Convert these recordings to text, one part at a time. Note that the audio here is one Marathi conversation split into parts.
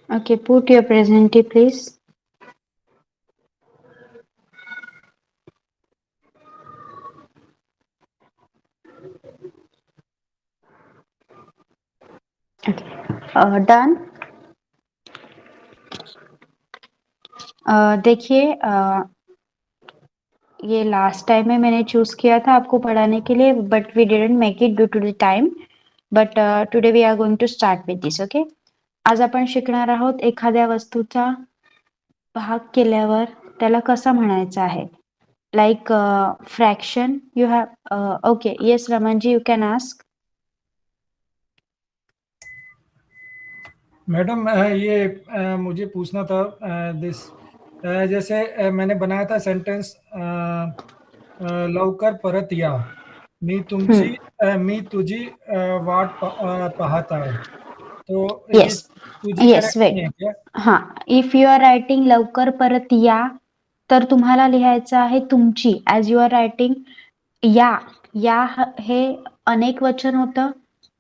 Okay, put your presentee, please. Okay, done. देखिए, ये लास्ट टाइम में मैंने चूज किया था आपको पढ़ाने के लिए, but we didn't make it due to the time. But today we are going to start with this. Okay, आज आपण शिकणार आहोत एखाद्या वस्तूचा भाग केल्यावर त्याला कसा म्हणायचा आहे. Like fraction you have. Okay, yes Raman ji, you can ask. Madam ये मुझे पूछना था दिस जैसे मैंने बनाया था सेंटेंस लवकर परत या मी तुझी वाट पाहत आहे तो ये येस, तुझी येस, करेक्ट वेट. नहीं है क्या? हा, इफ यू आर रायटिंग लवकर परत या, तर तुम्हाला लिहायचं आहे तुमची. ॲज यू आर रायटिंग या, हे अनेक वचन होतं.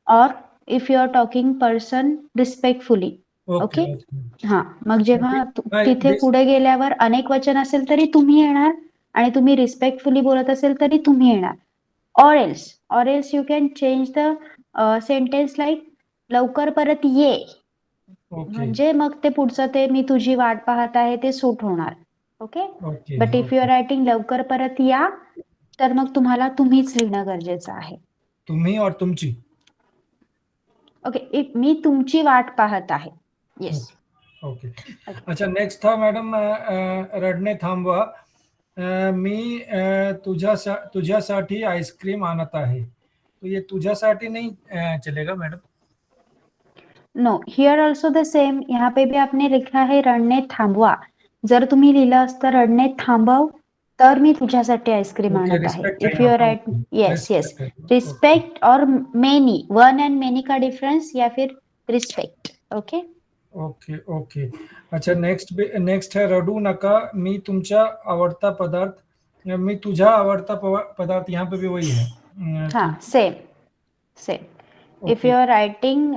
और if you are talking person respectfully. Okay okay, okay हा, मग जेव्हा तिथे दिस पुढे गेल्यावर अनेक वचन असेल तरी तुम्ही येणार, आणि तुम्ही रिस्पेक्टफुली बोलत असेल तरी तुम्ही येणार. or else you can change the sentence like लवकर परत ये, ओके म्हणजे मग ते पुढचं ते मी तुझी वाट पाहत आहे ते सूट होणार. Okay, okay but if you are okay writing लवकर परत या, तर मग तुम्हाला तुम्हीच लिहिणं गरजेचं आहे. तुम्ही और तुमची. ओके, इफ मी तुमची वाट पाहत आहे. येस. ओके. अच्छा, नेक्स्ट था मैडम रडणे थांबवा. मी तुझ्यासाठी आईस्क्रीम आणत आहे. तो ये तुझ्यासाठी नहीं चलेगा madam? No, here also the same. यहाँ पे भी आपने लिखा है रडणे थांबवा. जर तुम्ही लिहिलं असतं रडणे थांबव, तर मी तुझ्यासाठी आईस्क्रीम ओके, आणत आहे. रिस्पेक्ट है इफ यहाँ यू आर पे. राइट, येस येस, रिस्पेक्ट है. ओके रिस्पेक्ट और मेनी, वन एंड मेनी का डिफरेंस, या फिर रिस्पेक्ट. Okay, okay okay. अच्छा, नेक्स्ट है रडू नका. मी तुझा आवडता पदार्थ. यहाँ पे भी वही है. हाँ, same same. If okay you are writing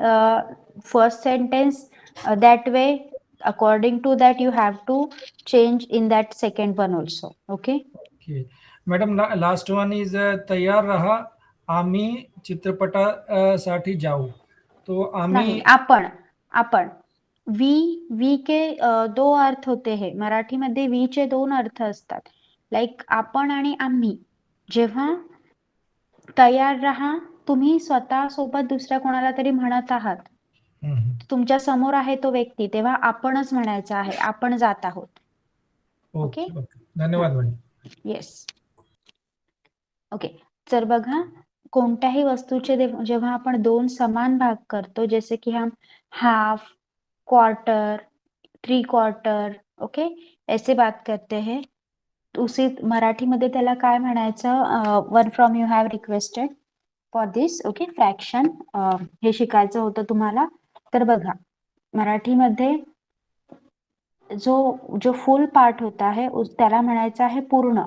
first sentence that way, according to that you have to change in that second one also. Okay. Okay. Madam, last one is तयार रहा, आम्ही चित्रपटासाठी जाऊ. तो नहीं, आम्ही. आपण वी के दो अर्थ होते हैं. मराठीमध्ये वी चे दोन अर्थ असतात. लाईक आपण आणि आम्ही. जेव्हा तयार रहा, तुम्ही स्वतः सोबत दुसऱ्या कोणाला तरी म्हणत आहात, तुमच्या समोर आहे तो व्यक्ती, तेव्हा आपणच म्हणायचं आहे, आपण जात आहोत. Okay, okay okay. धन्यवाद मॅडम. येस. ओके, तर बघा, कोणत्याही वस्तूचे जेव्हा आपण दोन समान भाग करतो, जसे की हम हाफ, क्वार्टर, 3/4, ओके, ऐसे बात करते हैं, उसी मराठीमध्ये त्याला काय म्हणायचं. One from you have requested for this. Okay, fraction हे शिकायचं होतं तुम्हाला. तर बघा, मराठीमध्ये जो जो फुल पार्ट होता है त्याला म्हणायचं आहे पूर्ण.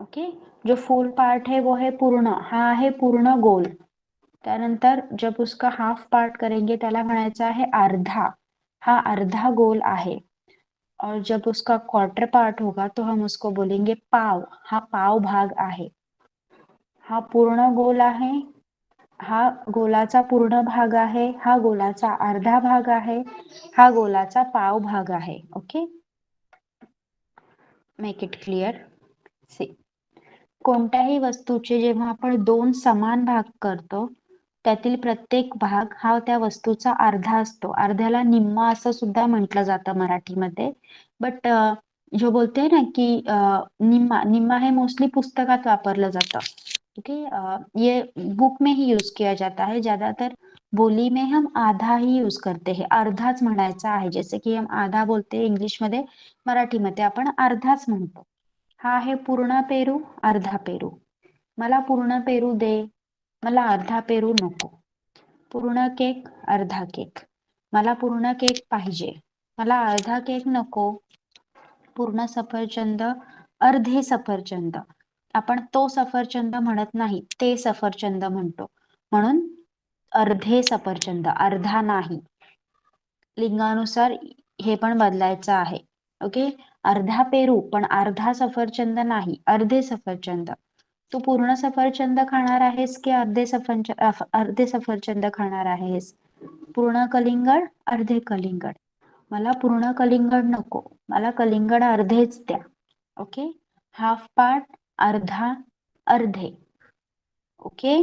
ओके, जो फुल पार्ट है वो है पूर्ण, हा आहे पूर्ण गोल. त्यानंतर जब उसका हाफ पार्ट करेंगे त्याला म्हणायचं आहे अर्धा, हा अर्धा गोल आहे. और जब उसका क्वार्टर पार्ट होगा तो हम उसको बोलेंगे पाव, हा पाव भाग आहे. हा पूर्ण गोल आहे, हा गोलाचा पूर्ण भाग आहे, हा गोलाचा अर्धा भाग आहे, हा गोलाचा पाव भाग आहे. Okay, make it clear. See, कोणत्याही वस्तूचे जेव्हा आपण दोन समान भाग करतो, त्यातील प्रत्येक भाग हा त्या वस्तूचा अर्धा असतो. अर्ध्याला निम्मा असं सुद्धा म्हटलं जातं मराठीमध्ये. बट जो बोलते हैं ना की निम्मा निम्मा हे मोस्टली पुस्तकात वापरलं जातं. ओके, ये बुक में ही यूज किया जाता है. ज्यादातर बोली में हम आधा ही यूज करते हैं. अर्धाच म्हणायचा आहे. जैसे की हम आधा बोलते इंग्लिश मध्ये, मराठीमध्ये आपण अर्धाच म्हणतो. हा आहे पूर्ण पेरू, अर्धा पेरू. मला पूर्ण पेरू दे, मला अर्धा पेरू नको. पूर्ण केक, अर्धा केक. मला पूर्ण केक पाहिजे, मला अर्धा केक नको. पूर्ण सफरचंद, अर्धे सफरचंद. आपण तो सफरचंद म्हणत नाही, ते सफरचंद म्हणतो. म्हणून अर्धे सफरचंद, अर्धा नाही. लिंगानुसार हे पण बदलायचं आहे. ओके, अर्धा पेरू पण अर्धा सफरचंद नाही, अर्धे सफरचंद. तू पूर्ण सफरचंद खाणार आहेस की अर्धे सफरचंद खाणार आहेस? पूर्ण कलिंगड, अर्धे कलिंगड. मला पूर्ण कलिंगड नको, मला कलिंगड अर्धेच द्या. ओके, हाफ पार्ट, अर्धा, अर्धे. ओके,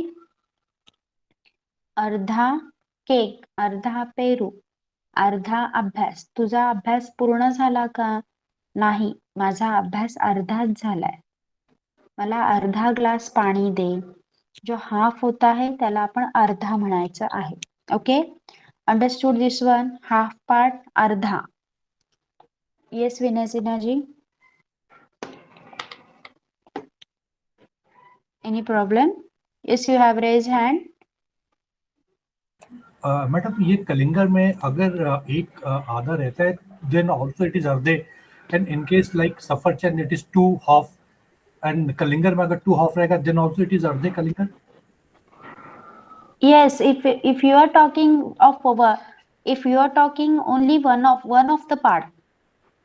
अर्धा केक, अर्धा पेरू, अर्धा अभ्यास. तुझा अभ्यास पूर्ण झाला का? नाही, माझा अभ्यास अर्धाच झालाय. मला अर्धा ग्लास पाणी दे. जो हाफ होता है त्याला आपण अर्धा म्हणायचं आहे. Okay, understood this one? Half part, अर्धा. Yes Vinay ji, any problem? Yes, you have raise hand. Madam ये कलिंगर में अगर एक आधा रहता है देन ऑल्सो इट इज अर्धे, एंड इन केस लाइक सफरचंद it is two half, and कलिंगर में अगर टू हाफ रहेगा देन ऑल्सो इट इज अर्धे कलिंगर. Yes, if you are talking of if you are talking only one of the part,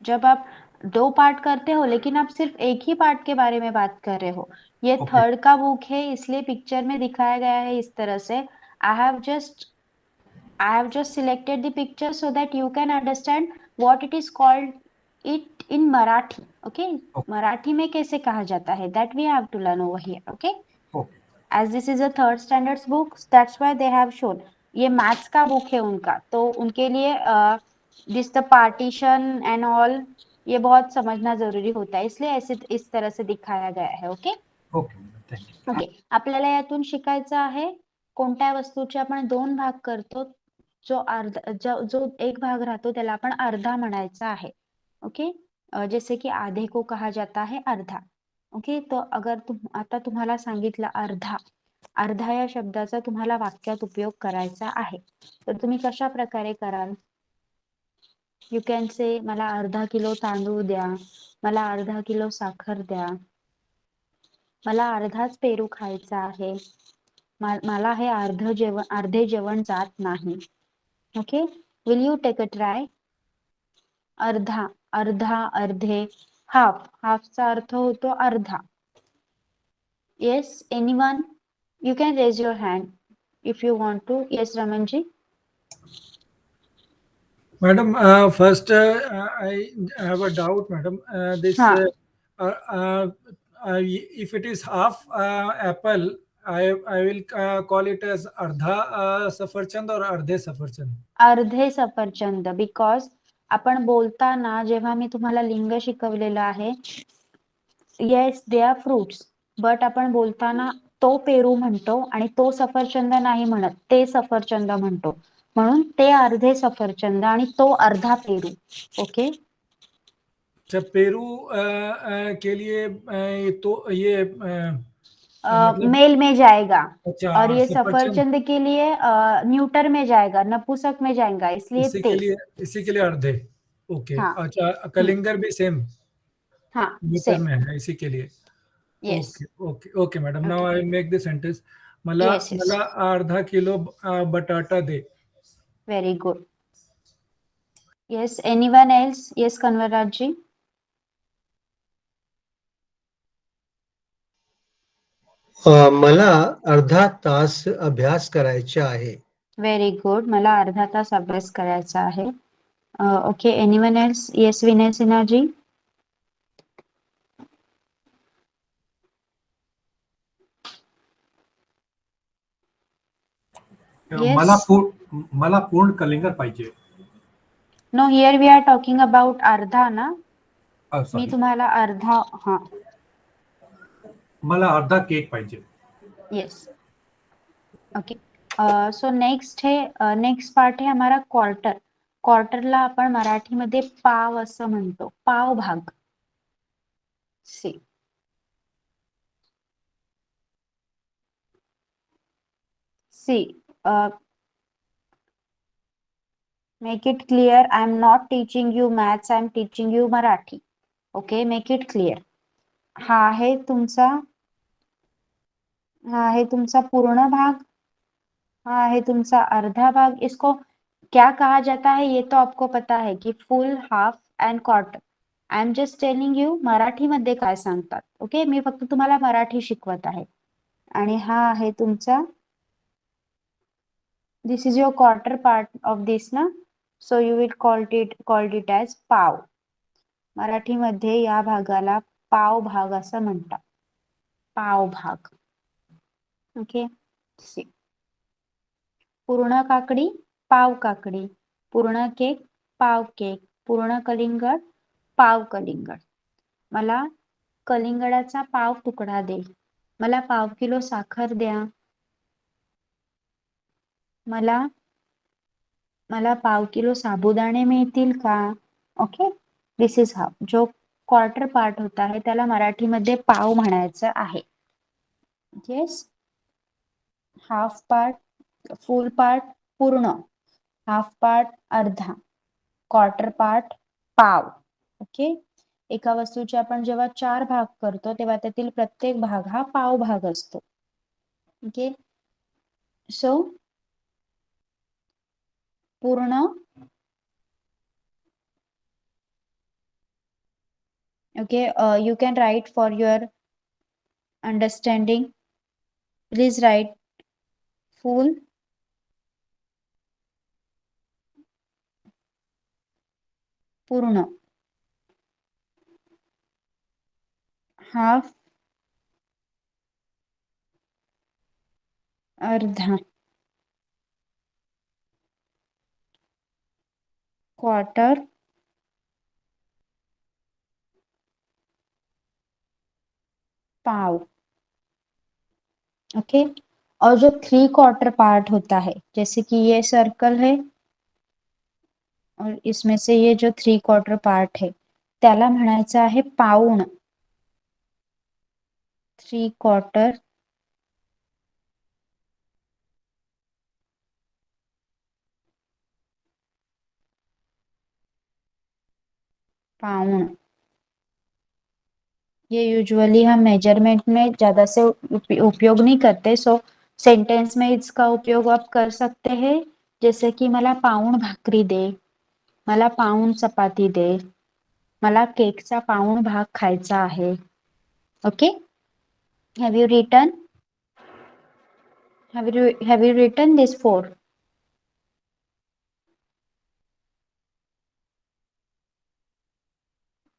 जब आप दो पार्ट करते हो लेकिन आप सिर्फ एक ही पार्ट के बारे में बात कर रहे हो, ये Okay. थर्ड का बुक है इसलिए पिक्चर में दिखाया गया है इस तरह से. I have just selected the picture so that you can understand what it is called it in Marathi. Okay, Marathi में कैसे कहा जाता है, that we have to learn over here. Okay. Okay. As this is a third standards book, that's why they have shown. ये मैथ्स का बुक है उनका, तो उनके लिए दिस द पार्टीशन एंड ऑल ये बहुत समझना जरुरी होता है, इसलिए ऐसे इस तरह से दिखाया गया है. ओके ओके, आपल्याला यातून शिकायचं आहे कोणत्या वस्तूचे आपण दोन भाग करतो, जो एक भाग राहतो त्याला आपण अर्धा म्हणायचा आहे. ओके, जैसे की आधे को कहा जाता है अर्धा. ओके, तो अगर आता तुम्हाला सांगितलं अर्धा, अर्धा या शब्दाचा तुम्हाला वाक्यात उपयोग करायचा आहे, तर तुम्ही कशा प्रकारे कराल? यू कॅन से मला अर्धा किलो तांदूळ द्या, मला अर्धा किलो साखर द्या, मला अर्धाच पेरू खायचा आहे, मला हे अर्धे जेवण जात नाही. Okay, will you take a try? अर्धा, अर्धा, अर्धे, हाफ, हाफचा अर्थ होतो अर्धा. Yes, anyone? You can raise your hand if you want to. Yes, Ramanji. Madam, first I have a doubt, madam. If it is half apple, I will call it as ardha safarchand or ardhe safarchand. अर्धे सफरचंद, बिकॉज आपण बोलताना जेव्हा मी तुम्हाला लिंग शिकवलेलं आहे, yes they are fruits, but आपण बोलताना तो पेरू म्हणतो आणि तो सफरचंद नाही म्हणत, ते सफरचंद म्हणतो, म्हणून ते अर्धे सफरचंद आणि तो अर्धा पेरू. ओके, जब पेरू के लिए तो ये मतलब मेल में जाएगा. अच्छा, और ये सफरचंद सफरचंद के लिए न्यूटर में जाएगा, नपुंसक में जाएगा, इसलिए इसी के लिए अर्धे. ओके, हाँ. अच्छा, कलिंगर भी सेम हाँ, न्यूटर में है इसी के लिए. Yes. Okay okay okay madam, now I make the sentence. मला Yes, yes. मला अर्धा किलो बटाटा दे. Very good. Yes, anyone else? Yes, Kanwaraj ji. मला अर्धा तास अभ्यास करायचा आहे. Very good. मला अर्धा तास अभ्यास करायचा आहे. Okay, anyone else? Yes, Vinay Sinha ji. Yes. मला पूर्ण कलिंगर पाहिजे. No, here we are talking about अर्धा ना. मी Sorry. तुम्हाला अर्धा, हाँ. मला अर्धा केक पाहिजे. Yes. Okay. सो नेक्स्ट है, नेक्स्ट पार्ट है हमारा क्वार्टर. क्वार्टरला आपण मराठीमध्ये पाव असं म्हणतो, पाव भाग. See make it clear, I am not teaching you maths, I am teaching you Marathi. Okay, make it clear. हा आहे तुमचा पूर्ण भाग, हा आहे तुमचा अर्धा भाग. इसको क्या कहा जाता है ये तो आपको पता है की फुल, half and quarter. I am just telling you मराठीमध्ये काय सांगतात. ओके, मी फक्त तुम्हाला मराठी शिकवत आहे. आणि हा आहे तुमचा, this is your quarter part of this ना, so you will called it as पाव. मराठीमध्ये या भागाला पाव भाग असं म्हणतात. पाव भाग. Okay, see. पूर्ण काकडी, पाव काकडी. पूर्ण केक, पाव केक. पूर्ण कलिंगड, पाव कलिंगड. मला कलिंगडाचा पाव तुकडा दे. मला पाव किलो साखर द्या. मला पाव किलो साबुदाणे मिळतील का? Okay, this is half. जो क्वार्टर पार्ट होता है त्याला मराठीमध्ये पाव म्हणायचं आहे. येस, हाफ पार्ट, फुल पार्ट पूर्ण, हाफ पार्ट अर्धा, क्वार्टर पार्ट पाव. ओके, एका वस्तूचे आपण जेव्हा 4 भाग करतो तेव्हा त्यातील प्रत्येक भाग हा पाव भाग असतो. ओके, सो पूर्ण, okay, you can write for your understanding. Please write full, पूर्ण, हाफ, अर्धा, क्वार्टर, पाव. ओके, और जो 3 क्वार्टर पार्ट होता है, जैसे कि ये सर्कल है और इसमें से ये जो 3 क्वार्टर पार्ट है त्याला म्हणायचं आहे पाऊण. 3 क्वार्टर पाउंड. ये यूजुअली हम मेजरमेंट में ज्यादा से उपयोग नहीं करते, सो सेंटेंस में इसका उपयोग आप कर सकते हैं. जैसे कि मला पाऊण भाकरी दे, मला पाऊण चपाती दे, मला केकचा पाऊण भाग खायचा आहे. Okay, have you written this 4?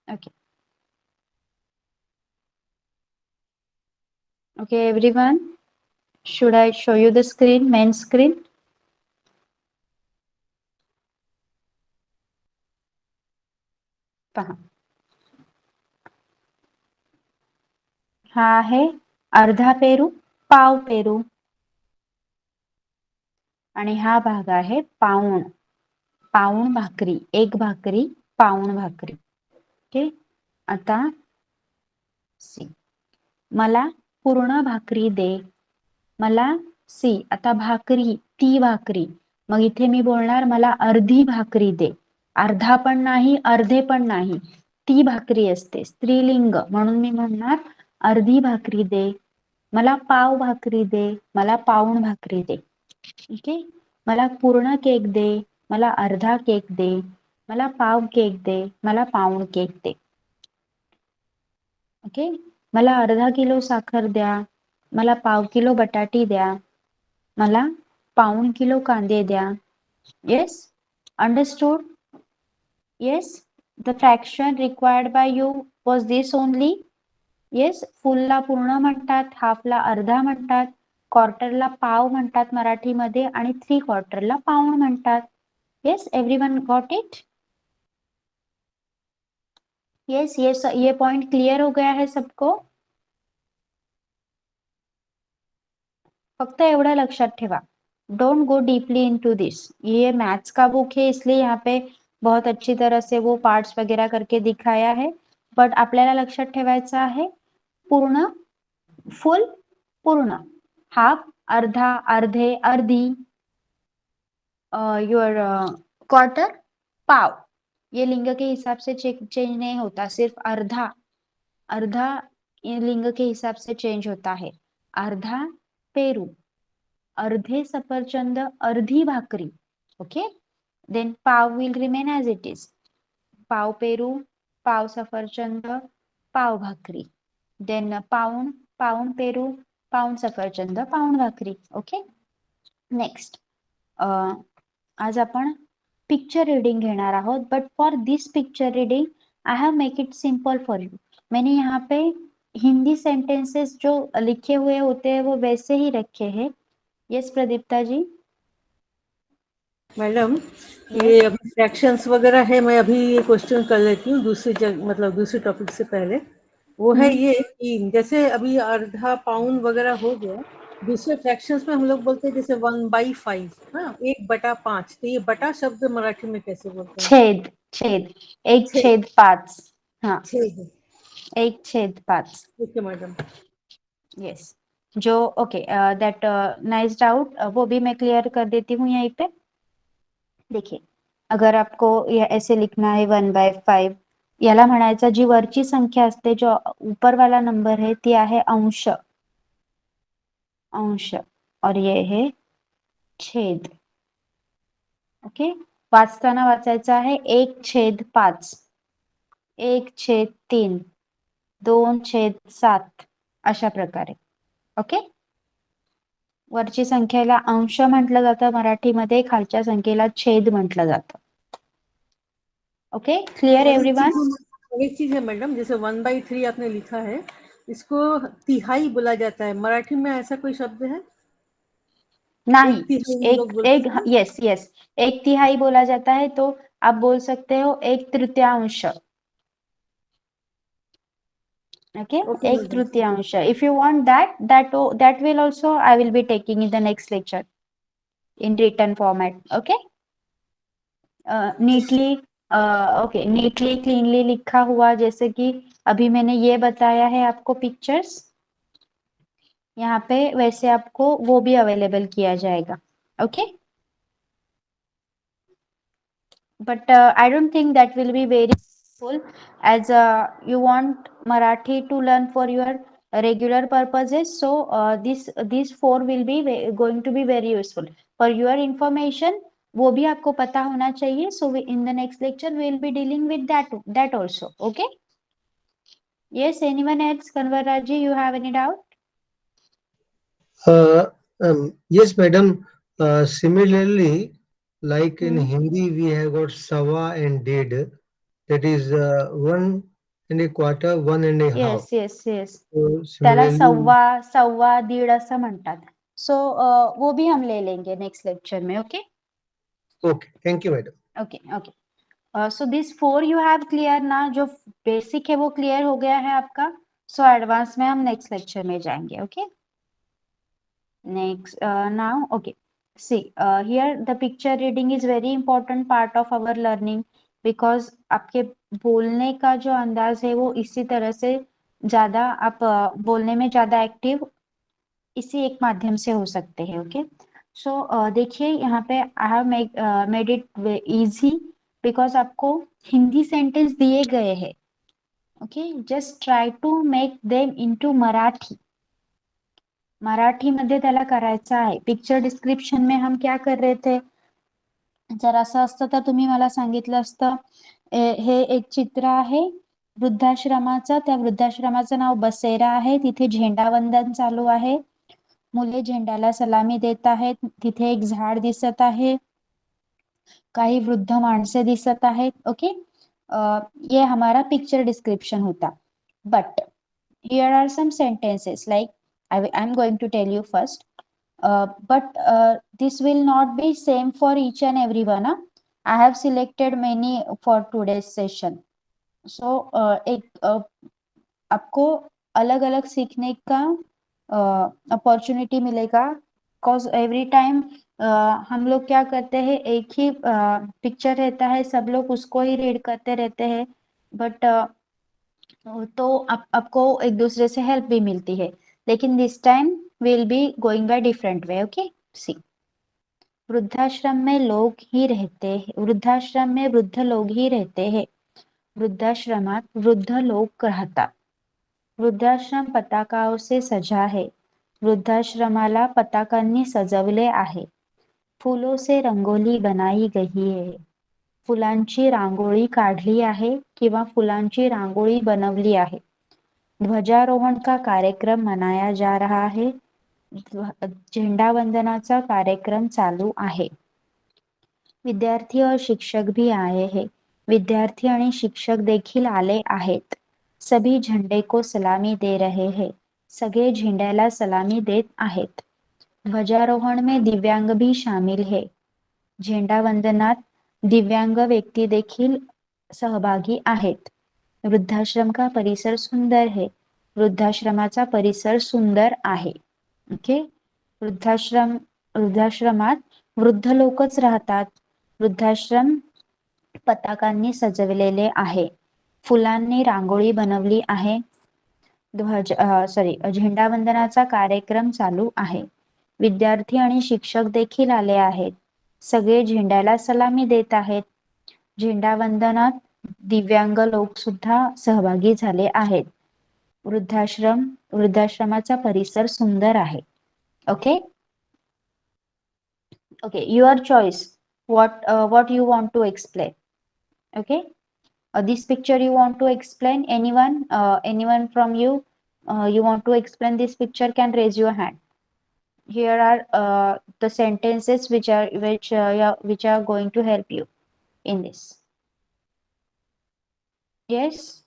Okay, okay everyone, should I show you the screen, main screen? पहा, हा आहे अर्धा पेरू, पाव पेरू, आणि हा भाग आहे पाऊण. पाऊण भाकरी, एक भाकरी, पाऊण भाकरी. ओके, आता सी, मला पूर्ण भाकरी दे. मला सी, आता भाकरी, ती भाकरी, मग इथे मी बोलणार मला अर्धी भाकरी दे. अर्धा पण नाही, अर्धे पण नाही, ती भाकरी असते, स्त्रीलिंग, म्हणून मी म्हणणार अर्धी भाकरी दे. मला पाव भाकरी दे, मला पाऊण भाकरी दे. ओके, मला पूर्ण केक दे, मला अर्धा केक दे, मला पाव केक दे, मला पाऊण केक दे. ओके, मला अर्धा किलो साखर द्या, मला पाव किलो बटाटी द्या, मला पाऊण किलो कांदे द्या. Yes, understood? Yes, the fraction required by you was this only. Yes, फुलला पूर्ण म्हणतात, हाफला अर्धा म्हणतात, क्वार्टरला पाव म्हणतात मराठीमध्ये, आणि 3 क्वार्टरला पाऊण म्हणतात. Yes, everyone got it? Yes, ये पॉइंट क्लियर हो गया है सबको? फक्त एवढं लक्षात ठेवा, डोंट गो डीपली इनटू दिस. ये मैथ्स का बुक है, इसलिए यहाँ पे बहुत अच्छी तरह से वो पार्ट्स वगैरह करके दिखाया है. बट आपल्याला लक्षात ठेवायचं आहे पूर्ण, फुल, पूर्ण, हाफ, अर्धा, अर्धे, अर्धी, योर क्वार्टर, पाव. ये लिंग के हिसाब से चेंज नहीं होता, सिर्फ अर्धा, अर्धा ये लिंग के हिसाब से चेंज होता है. अर्धा पेरू, अर्धे सफरचंद, अर्धी भाकरी. Okay, then pav will remain as it is. Pav peru, pav सफरचंद, pav भाकरी. Then पाऊण पेरू, पाऊण सफरचंद, पाऊण भाकरी. ओके. नेक्स्ट आज आपण पिक्चर रीडिंग घेणार आहोत, but for this picture reading I have make it simple for you. मैंने यहाँ पे हिंदी सेंटेंसेस जो लिखे हुए होते हैं वो वैसे ही रखे हैं. यस प्रदीप्ता जी. मैडम ये अभी फ्रैक्शंस वगैरह है, मैं अभी ये क्वेश्चन कर लेती हूँ मतलब दूसरे टॉपिक से पहले. वो है ये कि जैसे अभी अर्धा पाउंड वगैरह हो गया, दूसरे फ्रैक्शंस में हम लोग बोलते हैं जैसे 1/5, हाँ, 1/5. तो ये बटा शब्द मराठी में कैसे बोलते हैं? छेद. छेद. 1/5. हाँ, छेद. 1/5. Okay madam. यस. जो ओके दैट नाइस डाउट, वो भी मैं क्लियर कर देती हूँ यहीं पे. देखिए, अगर आपको यह ऐसे लिखना है 1/5, याला म्हणायचं जी वरची संख्या असते, जो ऊपरवाला नंबर है ती आहे अंश. अंश और ये है छेद. ओके. वाचताना वाचायचं आहे 1/5, 1/3, 2/7 अशा प्रकारे. ओके. वरची संख्येला अंश म्हटलं जातं मराठीमध्ये, खालच्या संख्येला छेद म्हटलं जातं. ओके. Clear everyone? एक चीज है मैडम, जैसे 1/3 आपने लिखा है, इसको तिहाई बोला जाता है, मराठी में ऐसा कोई शब्द है? नहीं. एक तिहाई हम लोग बोलते एक हैं. यस यस, 1/3 बोला जाता है, तो आप बोल सकते हो 1/3. Okay. Okay, madam. 1/3. If you want that will also I will be taking in the next lecture in written format. Okay. Neatly okay, neatly cleanly लिखा हुआ, जैसे कि अभी मैंने ये बताया है आपको पिक्चर्स यहाँ पे, वैसे आपको वो भी अवेलेबल किया जाएगा. Okay. But I don't think that will be very useful, as you want Marathi to learn for your regular purposes. So these 4 will be going to be very useful for your information. वो भी आपको पता होना चाहिए. So in the next lecture we will be dealing with that also. Okay. Yes. Anyone else? Kanwaraji, you have any doubt? Yes, madam. Similarly, like in Hindi, we have got sawa and ded. That is 1 1/4, 1 1/2. Yes. So त्याला similarly, सव्वा दीड असं म्हणतात. सो वो भी हम ले लेंगे नेक्स्ट लेक्चर में. Okay. okay. Thank you, madam. Okay. So this 4 you have clear ना, जो बेसिक है वो क्लियर हो गया है आपका. सो एडवांस में हम नेक्स्ट लेक्चर में जाएंगे. Okay. Next now okay. See here the picture reading is very important part of our learning, because आपके बोलने का जो अंदाज है वो इसी तरह से ज्यादा आप बोलने में ज्यादा एक्टिव इसी एक माध्यम से हो सकते हैं. ओके. सो देखिए यहाँ पे I have made it easy, because आपको हिंदी सेंटेंस दिए गए हैं. Okay. Just try to make them into Marathi. Marathi मध्ये त्याला करायचं आहे. पिक्चर डिस्क्रिप्शन में हम क्या कर रहे थे, जर असं असतं तर तुम्ही मला सांगितलं असतं हे एक चित्र आहे वृद्धाश्रमाचं. त्या वृद्धाश्रमाचं नाव बसेरा आहे. तिथे झेंडावंदन चालू आहे. मुले झेंड्याला सलामी देत आहेत. तिथे एक झाड दिसत आहे. काही वृद्ध माणसे दिसत आहेत. ओके. ये हमारा पिक्चर डिस्क्रिप्शन होता. But here are some sentences like I am going to tell you first. But this will not be same for each and everyone. I have selected many for today's session. So आपको अलग अलग सीखने का अपॉर्चुनिटी मिलेगा, बिकॉज एवरी टाइम हम लोग क्या करते हैं, एक ही पिक्चर रहता है, सब लोग उसको ही रीड करते रहते हैं. बट तो आपको एक दूसरे से हेल्प भी मिलती है. लेकिन this time will be going by different way. Okay. See, वृद्धाश्रम में लोग ही रहते हैं. वृद्धाश्रम में वृद्ध लोग ही रहते हैं. वृद्धाश्रमात वृद्ध लोक राहतात. वृद्धाश्रम पताकाओं से सजा है. वृद्धाश्रमाला पताकांनी सजवले आहे. फूलों से रंगोली बनाई गई है. फुलांची रांगोळी काढली आहे किंवा फुलांची रांगोळी बनवली आहे. ध्वजारोहण का कार्यक्रम मनाया जा रहा है. झेंडा वंदनाचा कार्यक्रम चालू आहे. विद्यार्थी और शिक्षक भी आए हैं. विद्यार्थी आणि शिक्षक देखील आले आहेत. सभी झंडे को सलामी दे रहे हैं. सगळे झेंड्याला सलामी देत आहेत. ध्वजारोहण में दिव्यांग भी शामिल है. झेंडा वंदनात दिव्यांग व्यक्ती देखील सहभागी आहेत. वृद्धाश्रम का परिसर सुंदर है. वृद्धाश्रमाचा परिसर सुंदर आहे. ओके. वृद्धाश्रमात वृद्ध लोकच राहतात. वृद्धाश्रम पताकांनी सजवलेले आहे. फुलांनी रांगोळी बनवली आहे. झेंडा वंदनाचा कार्यक्रम चालू आहे. विद्यार्थी आणि शिक्षक देखील आले आहेत. सगळे झेंड्याला सलामी देत आहेत. झेंडा वंदनात दिव्यांग लोक सुद्धा सहभागी झाले आहेत. वृद्धाश्रमाचा परिसर सुंदर आहे. Okay. Okay, your choice. What you want to explain? Okay. This picture you want to explain? Anyone from you? You want to explain this picture? Can raise your hand. Here are the sentences which are going to help you in this. Yes.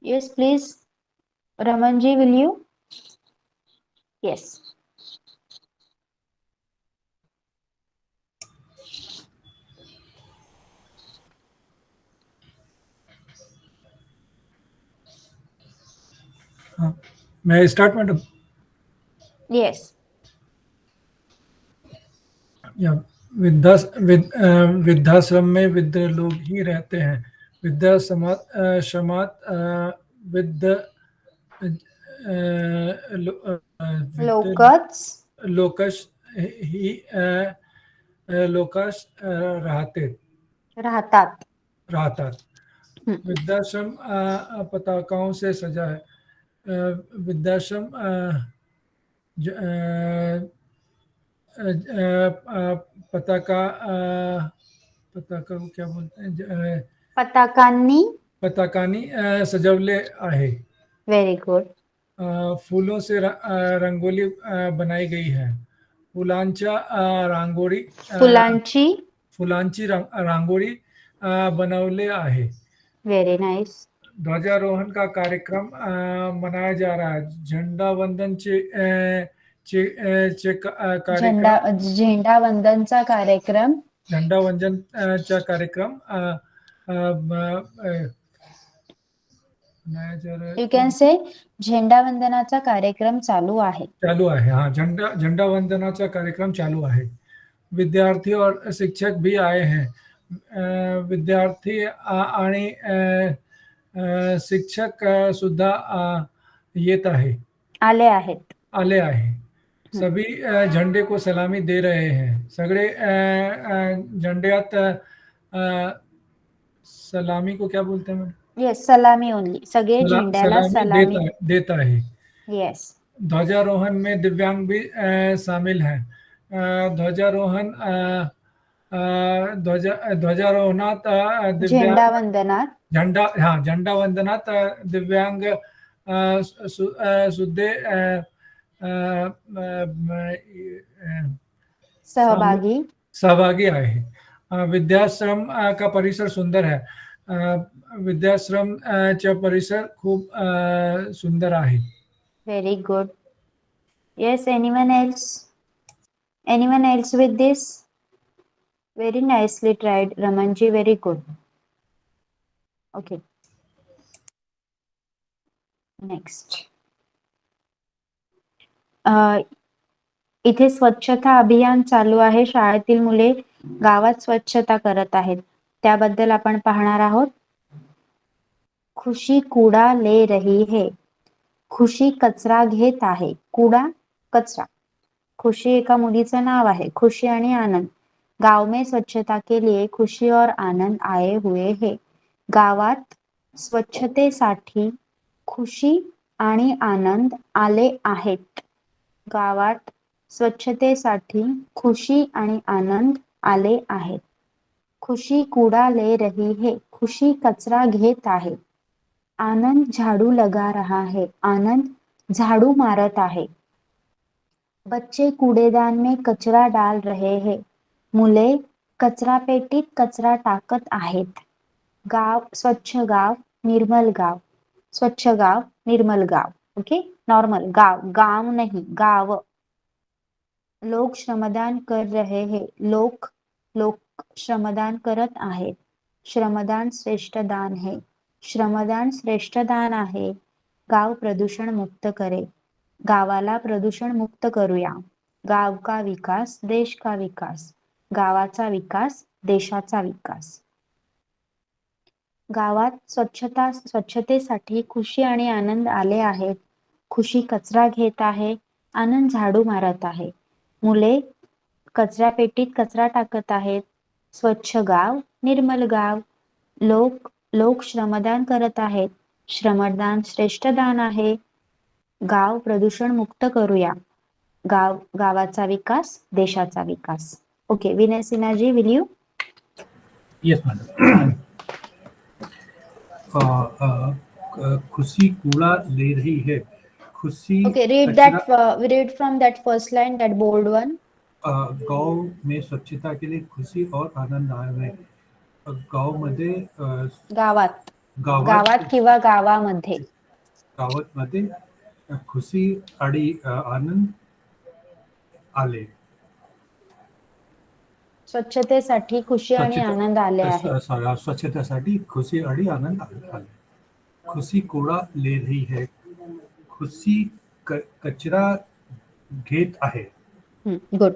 Yes, please. Ramanji, will you? Yes. May I start, madam? Yes. या वृद्धाश्रम में वृद्ध लोग ही रहते हैं. वृद्धाश्रमात वृद्ध लोकश राहतात. वृद्धाश्रम पताकाओं से सजा है. वृद्धाश्रम पताका क्या बोलते हैं, पताकानी सजवले आहे. Very good. फूलों से रंगोली बनाई गई है. फुलांची रांगोळी बनवले आहे. Very nice. ध्वजारोहण का कार्यक्रम मनाया जा रहा है. झंडा वंदन झेंडा वंदनचा कार्यक्रम मनाया जा रहा है. यू कैन से झेंडा वंदनाचा कार्यक्रम चालू आहे. हाँ. झंडा वंदनाचा कार्यक्रम चालू आहे. विद्यार्थी और शिक्षक भी आए हैं. विद्यार्थी आणि शिक्षक सुद्धा येत आहे. आले आहेत. सभी झंडे को सलामी दे रहे हैं. सगळे झंड्यात सलामी को क्या बोलते हैं? यस, सलामी ओनली. सगळे झेंड्याला सलामी देता है. यस. ध्वजारोहण में दिव्यांग भी शामिल हैं. ध्वजारोहणात झंडा वंदनात दिव्यांग सुद्धे सहभागी आहे. विद्याश्रम का परिसर सुंदर है. विद्याश्रम चा परिसर खूप सुंदर आहे. Very good. Yes. Anyone else with this? Very nicely tried, Ramanji. Very good. Okay. Next. इथे स्वच्छता अभियान चालू आहे. शाळेतील मुले गावात स्वच्छता करत आहेत. त्याबद्दल आपण पाहणार आहोत. खुशी कूड़ा ले रही है. खुशी कचरा घेत आहे. कूड़ा कचरा. खुशी एका मुलीचं नाव आहे. खुशी आणि आनंद. गांव में स्वच्छता के लिए खुशी और आनंद आए हुए हैं. गावात स्वच्छतेसाठी खुशी आणि आनंद आले आहेत. गावात स्वच्छतेसाठी खुशी आणि आनंद आले आहेत. खुशी कूड़ा ले रही है. खुशी कचरा घेत आहे. आनंद झाड़ू लगा रहा है. आनंद झाड़ू मारत आहे. बच्चे कूड़ेदान में कचरा डाल रहे हैं. मुले कचरा पेटीत कचरा टाकत आहेत. गाव स्वच्छ गाव निर्मल गाव. स्वच्छ गाव निर्मल गाव. ओके नॉर्मल गाव गाव नहीं गाव. लोग श्रमदान कर रहे हैं. लोक श्रमदान करत आहेत. श्रमदान श्रेष्ठ दान है. श्रमदान श्रेष्ठ दान आहे. गाव प्रदूषण मुक्त करे. गावाला प्रदूषण मुक्त करूया. गाव का विकास देश का विकास. गावाचा विकास देशाचा विकास. गावात स्वच्छतेसाठी खुशी आणि आनंद आले आहेत. खुशी कचरा घेत आहे. आनंद झाडू मारत आहे. मुले कचरा पेटीत कचरा टाकत आहेत. स्वच्छ गाव निर्मल गाव. लोक श्रमदान करत आहेत. श्रमदान श्रेष्ठ दान आहे. गाव प्रदूषण मुक्त करूया. गावाचा विकास देशाचा विकास. Okay Vinay Sinha ji will you? Yes, madam. खुशी कूड़ा ले रही है. खुशी Okay, read from that first line, that bold one. गाव में स्वच्छता के लिए खुशी और आनंद आए हुए. गावमध्ये गावात किंवा गावामध्ये. गावामध्ये खुशी आणि आनंद आले. स्वच्छतेसाठी खुशी आणि आनंद आले आहे. स्वच्छतेसाठी खुशी आणि आनंद आले. खुशी कूड़ा ले रही है. खुशी कचरा घेत आहे. गुड.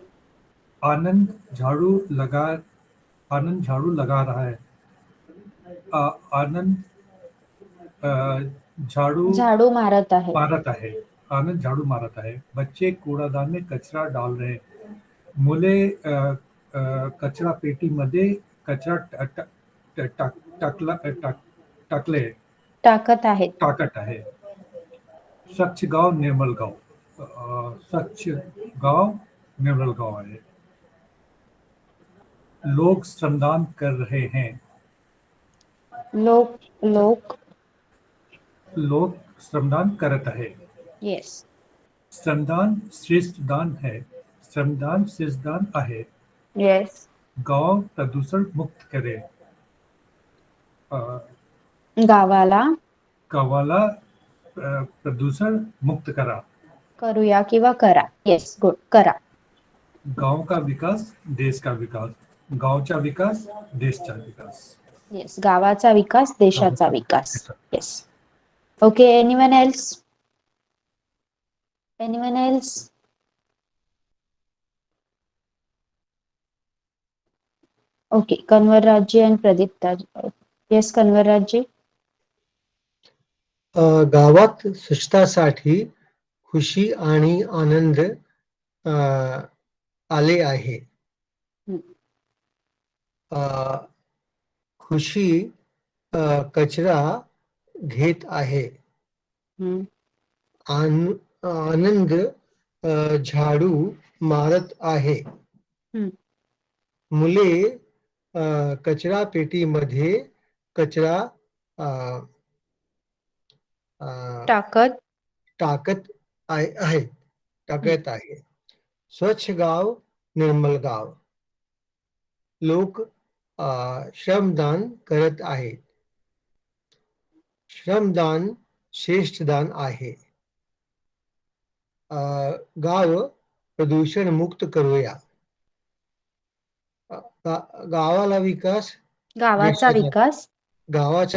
आनंद झाड़ू लगा रहा है. आनंद झाड़ू मारत आहे. आनंद झाड़ू मारत आहे. बच्चे कूड़ादान में कचरा डाल रहे हैं. मुले कचरा पेटीमध्ये कचरा टाकत आहे. स्वच्छ गाव निर्मल गाव. स्वच्छ गाव निर्मल गाव आहे. लोग श्रमदान कर रहे हैं. लोग श्रमदान करत आहे. येस. श्रमदान श्रेष्ठ दान है. श्रमदान श्रेष्ठ दान आहे. येस. गाव प्रदूषण मुक्त करे. गावाला प्रदूषण मुक्त करूया किंवा करा. Yes good. करा. गाव का विकास देश का विकास. गावचा विकास देशचा विकास. येस गावाचा विकास देशाचा विकास. Yes. Okay anyone else? Okay Kanwarraj ji आणि प्रदीप्ता. येस कन्वरराज जी. गावात स्वच्छतासाठी खुशी आणि आनंद आले आहे. खुशी कचरा घेत आहे. आनंद झाडू मारत आहे. मुले कचरा पेटीमध्ये कचरा टाकत आहे. स्वच्छ गाव निर्मल गाव. लोक श्रमदान करत आहेत. श्रमदान श्रेष्ठ दान आहे. गाव प्रदूषण मुक्त करूया. गावाचा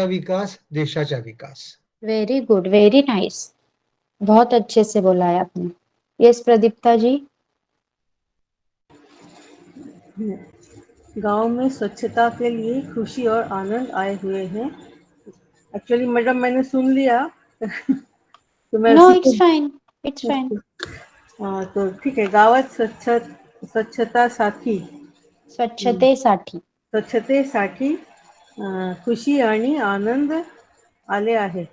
विकास देशाचा विकास. Very good. Very nice. बहुत अच्छे से बोला है आपने. यस प्रदीप्ता जी. गांव में स्वच्छता के लिए खुशी और आनंद आए हुए हैं. एक्चुअली मैडम मैंने सुन लिया. तो मैं नो इट्स फाइन. तो ठीक आहे. गावात स्वच्छतेसाठी खुशी आणि आनंद आले आहे.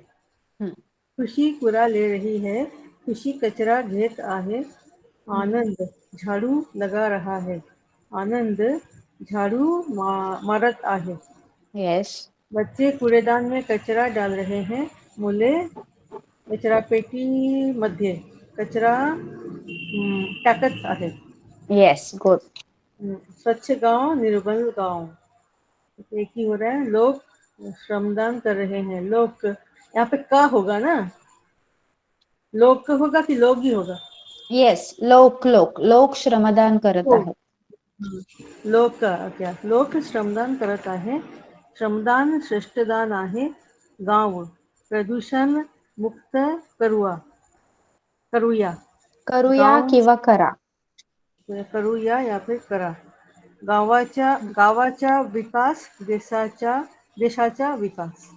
खुशी कुरा ले रही है, खुशी कचरा घेत आहे, आनंद झाड़ू लगा रहा है, आनंद झाड़ू मारत आहे. येस. बच्चे कूड़ेदान में कचरा डाल रहे हैं, मुले कचरा पेटी मध्ये कचरा टाकत आहे. Yes, good. स्वच्छ गांव निर्मल गांव. एक ही हो रहा है. लोग श्रमदान कर रहे हैं. लोग यहाँ पे का होगा ना, लोग का होगा कि लोग ही होगा. येस, लोक श्रमदान करत लोक. आहेत. लोक का क्या, लोक श्रमदान करत आहे. श्रमदान श्रेष्ठदान आहे. गाव प्रदूषण मुक्त करूया. करूया गाव किंवा करा. करूया या फिर करा. गावाचा विकास देशाचा विकास.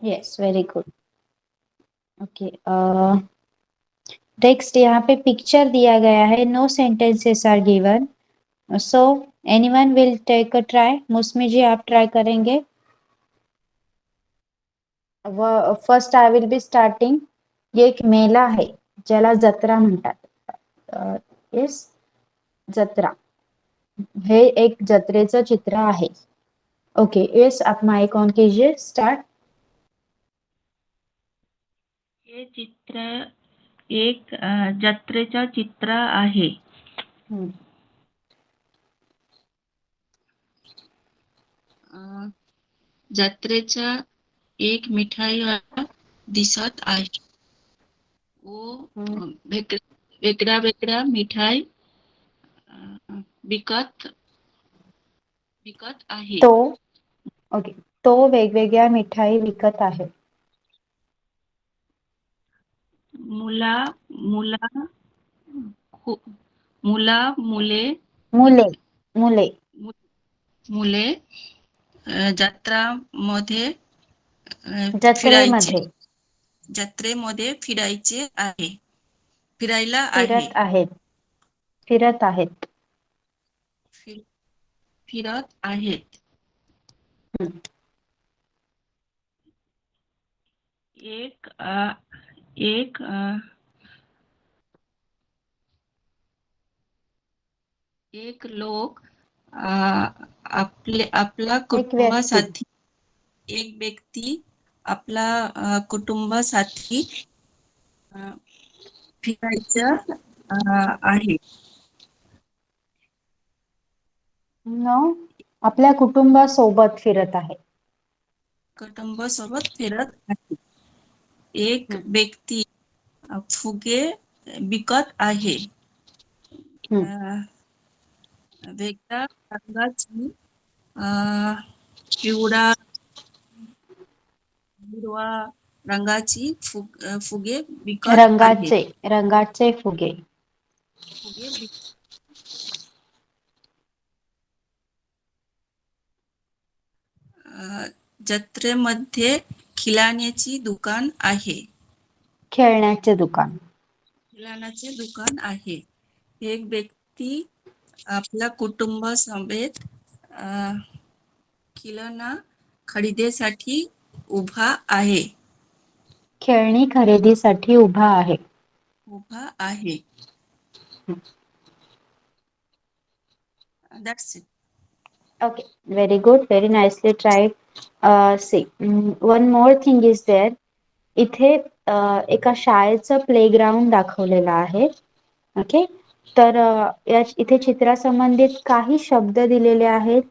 Yes, very good. Okay, next यहाँ पे पिक्चर दिया गया है. No sentences are given. So anyone will take a try. Musmi ji, आप ट्राय करेंगे. First I will be starting. एक मेला आहे ज्याला जत्रा म्हणतात. येस, जत्रा. हे एक जत्रेचं चित्र आहे. ओके, येस, आप माइक ऑन कीजिए. स्टार्ट. हे चित्र एक जत्रेचा चित्र आहे. जत्रेचा एक मिठाई दिसत आहे. वेगळ्या वेगळ्या मिठाई विकत आहे. तो वेगवेगळ्या मिठाई विकत आहे. मुले जत्रेमध्ये फिरायचे आहे. फिरायला फिरत आहेत. एक लोक आपला कुटुंबासाठी एक व्यक्ती आपला कुटुंबासाठी फिरायचं आहे. आपल्या कुटुंबासोबत फिरत आहे. एक व्यक्ती फुगे विकत आहे. वेगळ्या रंगाची पिवळा हिरवा रंगाची फुगे विकत रंगाचे फुगे. जत्रेमध्ये खिलाण्याची दुकान आहे. खेळण्याचे दुकान. एक व्यक्ती आपल्या कुटुंबासमवेत खिलौना खरेदीसाठी उभा आहे. खेळणी खरेदीसाठी उभा आहे. That's it. Okay, very good, very nicely tried. See, one more thing is there. इथे एका शाळेचं प्लेग्राऊंड दाखवलेलं आहे. ओके, तर इथे चित्रासंबंधित काही शब्द दिलेले आहेत.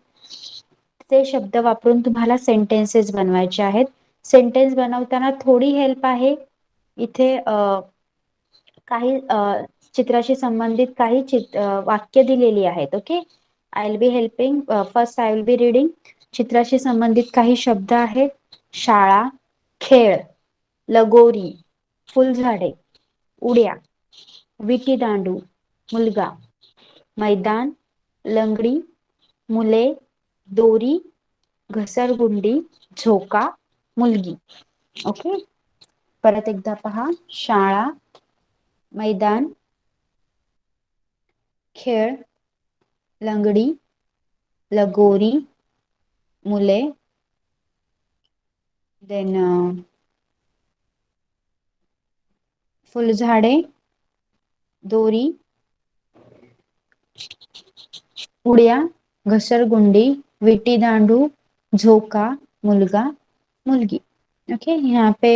ते शब्द वापरून तुम्हाला सेंटेन्सेस बनवायचे आहेत. सेंटेन्स बनवताना थोडी हेल्प आहे. इथे काही चित्राशी संबंधित काही वाक्य दिलेली आहेत. Okay, I will be helping. First I will be reading. Chitrashi संबंधित काही शब्द आहेत. शाळा, खेळ, लगोरी, फुलझाडे, उड्या, विटी दांडू, मुलगा, मैदान, लंगडी, मुले, दोरी, घसरगुंडी, झोका, मुलगी. ओके, परत एकदा पहा. शाळा, मैदान, खेळ, लंगडी, लगोरी, मुले, देन फुलझाडे, दोरी, उड्या, घसरगुंडी, विटी दांडू, झोका, मुलगा, मुलगी। ओके, यहाँ पे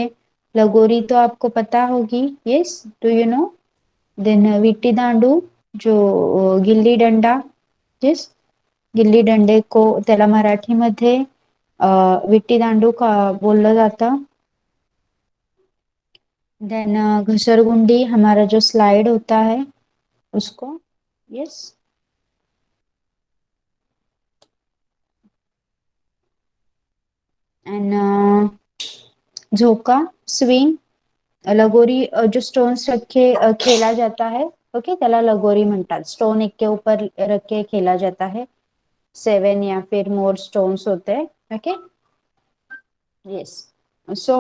लगोरी तो आपको पता होगी, yes, do you know? Then विटी दांडू जो गिल्ली डंडा, यस, गिल्ली डंडे को त्याला मराठीमध्ये विटी दांडू बोललं जातं। देन घसरगुंडी हमारा जो स्लाइड होता है उसको, यस। एंड झोका, स्विंग, लगोरी जो स्टोन्स रख के खेला जाता है, ओके, त्याला लगोरी म्हणतात। स्टोन एक के ऊपर रख के खेला जाता है, 7 या फिर मोर स्टोन्स होते हैं, okay, yes. So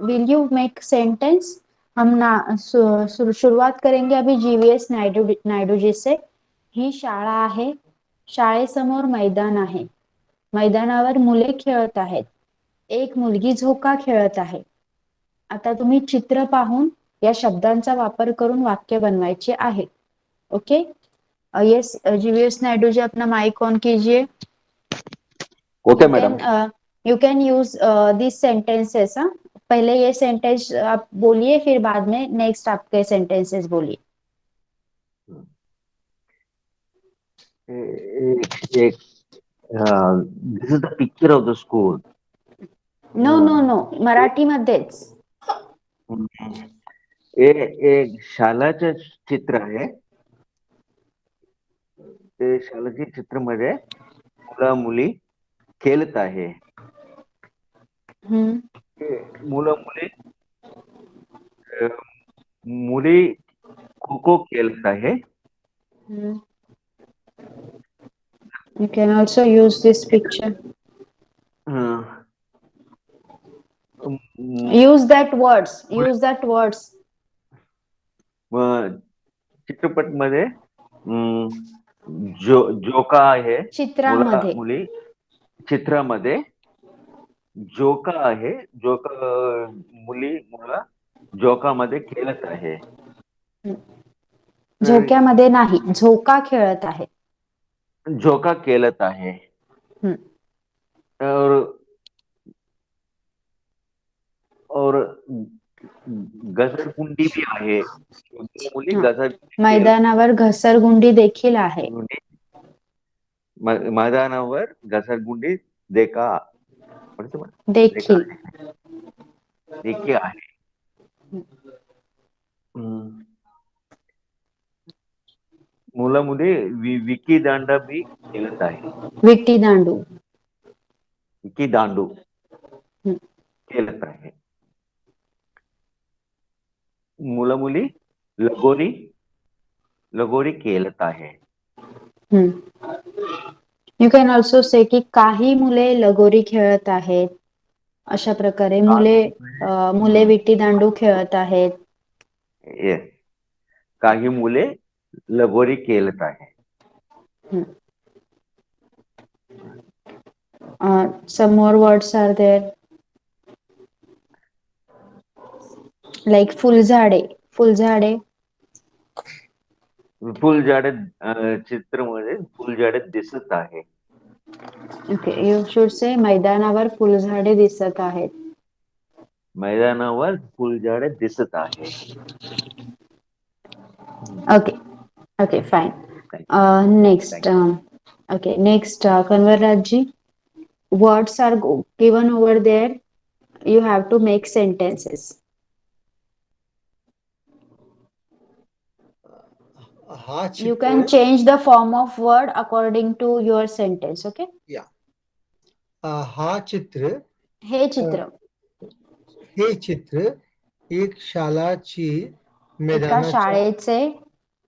will you make sentence? हम ना शुरुआत करेंगे अभी जीवीएस नायडू जी से। ही शाळा आहे, शाळेसमोर मैदान आहे, मैदानावर मुले खेळत आहेत, एक मुलगी झोका खेळत आहे। आता तुम्ही चित्र पाहून या शब्दांचा वापर करून वाक्य बनवायचे आहे, okay. Yes GVS Naidu ji, अपना माइक ऑन कीजिए। Okay madam. You can use this sentences. पहले ये सेंटेंस आप बोलिए, फिर बाद में नेक्स्ट आपके सेंटेंसेस बोलिए। This is the picture of the school. No no no, Marathi मध्येच। एक शालाचं चित्र आहे, ते शालाच्या चित्रामध्ये मुला मुली खेळत आहे। मुलं मुली मुली खो खो खेळत आहे। You can also use this picture. Use that words. Use that words. चित्रपट मध्ये जोका आहे, चित्रामध्ये, मुली चित्रामध्ये जोका आहे, जोका मुली मुलं जोकामध्ये खेळत आहे। झोक्यामध्ये नाही, झोका खेळत आहे, झोका खेळत आहे। और घसरगुंडी भी आहे, मुली मैदानावर घसरगुंडी देखील आहे, मैदानावर घसरगुंडी देखील आहे। मुलं मुली विकी दांडा भी खेळत आहे, विटी दांडू, विकी दांडू खेळत आहे। मुलं मुली लगोरी लगोरी खेळत आहे। यू कॅन ऑल्सो से की काही मुले लगोरी खेळत आहेत, अशा प्रकारे मुले विटी दांडू खेळत आहेत। येस, काही मुले लगोरी खेळत आहे। Some more words are there, like फुलझाडे, फुलझाडे, फुलझाडे चित्रामध्ये फुलझाडे दिसत आहे। ओके, यू शुड से मैदानावर फुलझाडे दिसत आहेत, मैदानावर फुलझाडे दिसत आहे। Okay okay fine. Next, okay, next, Kanwarraj ji, words are given over there, you have to make sentences. You can change the form of word according to your sentence, okay? Yeah. हा चित्र, हे चित्र, हे चित्र एक शाळाची एका शाळेचे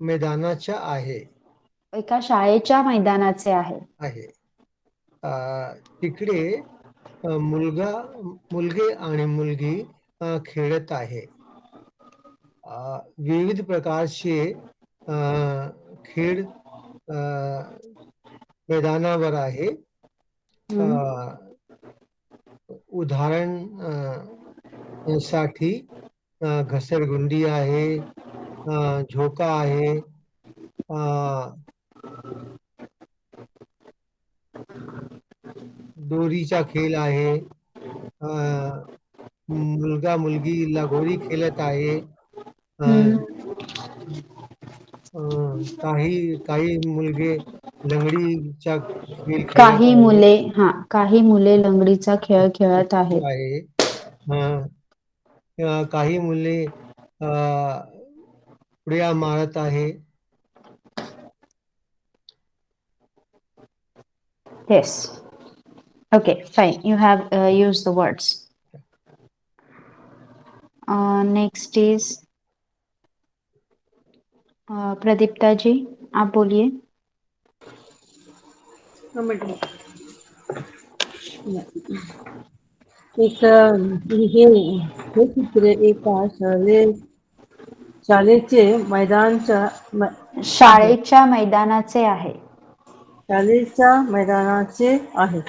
मैदानाच्या आहे, एका शाळेच्या मैदानाचे आहे। तिकडे मुलगे आणि मुलगी खेळत आहे। विविध प्रकारचे खेळ मैदानावर आहे। उदाहरण साठी घसरगुंडी आहे, झोका आहे, दोरीचा खेळ आहे, मुलगा मुलगी लगोरी खेळत आहे, काही मुलगे लंगडीचा खेळ खेळत काही मुले लंगडीचा खेळ खेळत आहेत. आहे. काही मुले उड्या मारत आहे. Yes. Okay, fine. You have used the words. Next is Pradipta जी, आप बोलिए. हाँ, मैडम. एक हे चित्र एका शाळेचे शाळेच्या मैदानाचे आहे. शाळेच्या मैदानाचे आहे.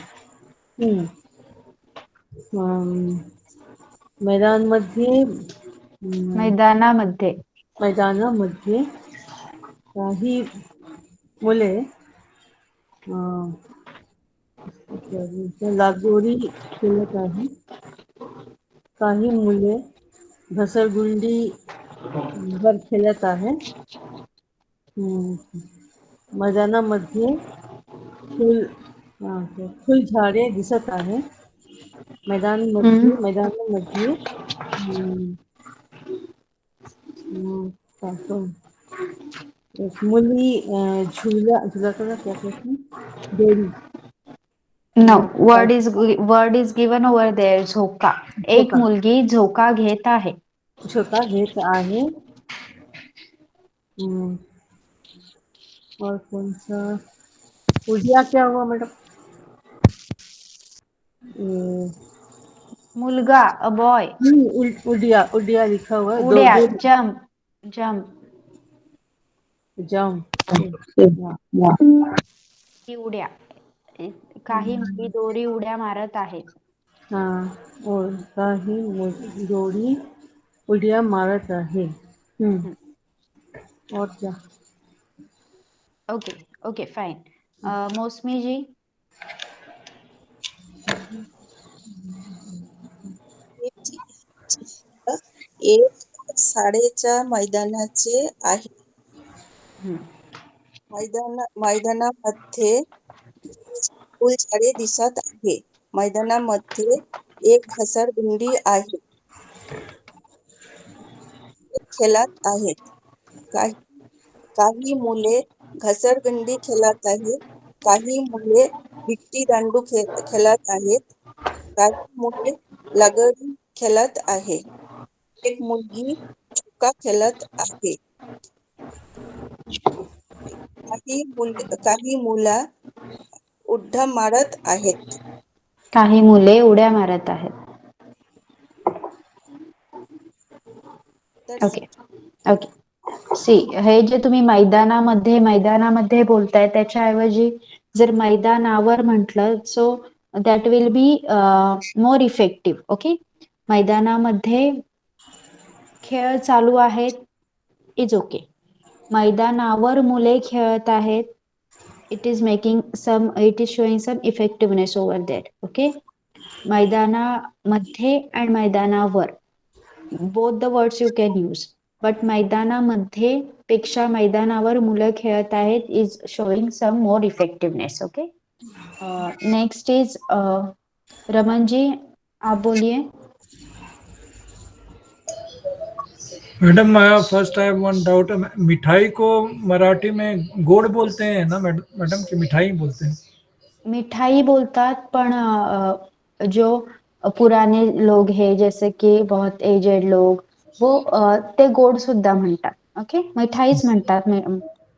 मैदानामध्ये काही मुले लागोरी खेळत आहे. काही मुले घसरगुंडी वर खेळत आहे. मैदानामध्ये फुलझाडे दिसत आहे. मैदानामध्ये मुली झूला करना क्या कहते हैं, दोरी. No, word is given over there. झोका. एक मुलगी झोका घेत आहे. झोका घेत आहे. और कौन सा उड़िया क्या हुआ मैडम? मुलगा, a boy. उड़िया लिखा हुआ है. उड्या, jump. उड्या. काही मुली दोरी उड्या मारत आहेत. और काही दोरी उड्या मारत आहे. और क्या? Okay, fine. मौसमी जी. एक शाळेच्या मैदानाचे आहे. मैदानामध्ये फुलझाडे दिसत आहे. मैदानामध्ये एक घसरगुंडी आहे. खेळत आहेत. काही मुले घसरगुंडी खेळत आहेत. काही मुले विटी दांडू खेळत आहेत. काही मुले लगोरी खेळत आहे. एक मुलगी झोका खेळत आहे. काही मुला उड्या मारत आहेत. काही मुले उड्या मारत आहेत. ओके. सी, हे जे तुम्ही मैदानामध्ये बोलताय त्याच्याऐवजी जर मैदानावर म्हटलं so that will be more effective. Okay. मैदानामध्ये खेळ चालू आहेत इज ओके. मैदानावर मुले खेळत आहेत, it is showing some effectiveness over there. Okay. मैदानामध्ये आणि मैदानावर both the words you can use, but मैदानामध्ये पेक्षा मैदानावर मुलं खेळत आहेत is showing some more effectiveness. Okay. Next is Raman ji, आप बोलिए. Madam first I have one doubt. मिठाई को मराठी में गोड बोलते हैं ना मैडम, की मिठाई बोलते हैं? मिठाई बोलतात, पण जो पुराने लोग हैं जैसे कि बहुत एजेड लोग वो ते गोड सुद्धा म्हणतात. ओके. मिठाईच म्हणतात.